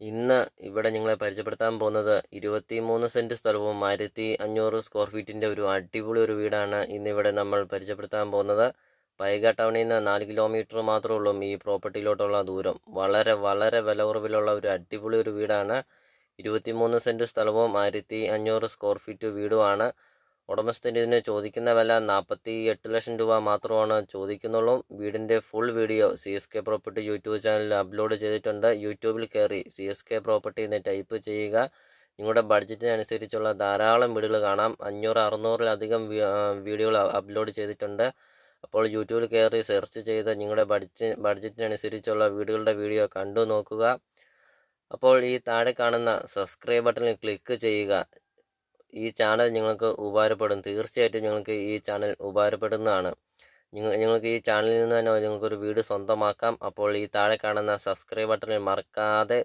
ഇന്ന് ഇവിടെ നിങ്ങളെ പരിചയപ്പെടുത്താൻ പോകുന്നത് 23 സെന്റ് സ്ഥലവും 1500 സ്ക്വയർ ഫീറ്റിന്റെ ഒരു അടിപൊളി ഒരു വീടാണ് ഇന്നിവിടെ നമ്മൾ പരിചയപ്പെടുത്താൻ പോകുന്നത്. പൈക ടൗണിൽ നിന്ന് 4 കിലോമീറ്റർ മാത്രമേ ഉള്ളൂ ഈ പ്രോപ്പർട്ടിയിലോട്ടുള്ള ദൂരം. വളരെ വളരെ വില കുറവിലുള്ള ഒരു അടിപൊളി ഒരു വീടാണ്. 23 സെന്റ് സ്ഥലവും 1500 സ്ക്വയർ ഫീറ്റ് വീടുമാണ്. ഉടമസ്ഥന് ഇതിന് ചോദിക്കുന്ന വില 48 ലക്ഷം രൂപ മാത്രമാണ് ചോദിക്കുന്നുള്ളൂ. വീടിൻ്റെ full video CSK property YouTube ചാനലിൽ അപ്ലോഡ് ചെയ്തിട്ടുണ്ട്. യൂട്യൂബിൽ കയറി CSK പ്രോപ്പർട്ടി എന്ന് ടൈപ്പ് ചെയ്യുക. നിങ്ങളുടെ ബഡ്ജറ്റിനനുസരിച്ചുള്ള ധാരാളം വീഡിയോകൾ കാണാം. 500-600-ലധികം വീഡിയോകൾ അപ്ലോഡ് ചെയ്തിട്ടുണ്ട്. അപ്പോൾ യൂട്യൂബിൽ കയറി സെർച്ച് ചെയ്ത് നിങ്ങളുടെ ബഡ്ജറ്റിനനുസരിച്ചുള്ള വീഡിയോ കണ്ടു നോക്കുക. അപ്പോൾ ഈ താഴെ കാണുന്ന സബ്സ്ക്രൈബ് ബട്ടണിൽ ക്ലിക്ക് ചെയ്യുക. ഈ ചാനൽ നിങ്ങൾക്ക് ഉപകാരപ്പെടും. തീർച്ചയായിട്ടും നിങ്ങൾക്ക് ഈ ചാനൽ ഉപകാരപ്പെടുന്നതാണ്. നിങ്ങൾക്ക് ഈ ചാനലിൽ നിന്ന് തന്നെ നിങ്ങൾക്കൊരു വീട് സ്വന്തമാക്കാം. അപ്പോൾ ഈ താഴെ കാണുന്ന സബ്സ്ക്രൈബ് ബട്ടണിൽ മറക്കാതെ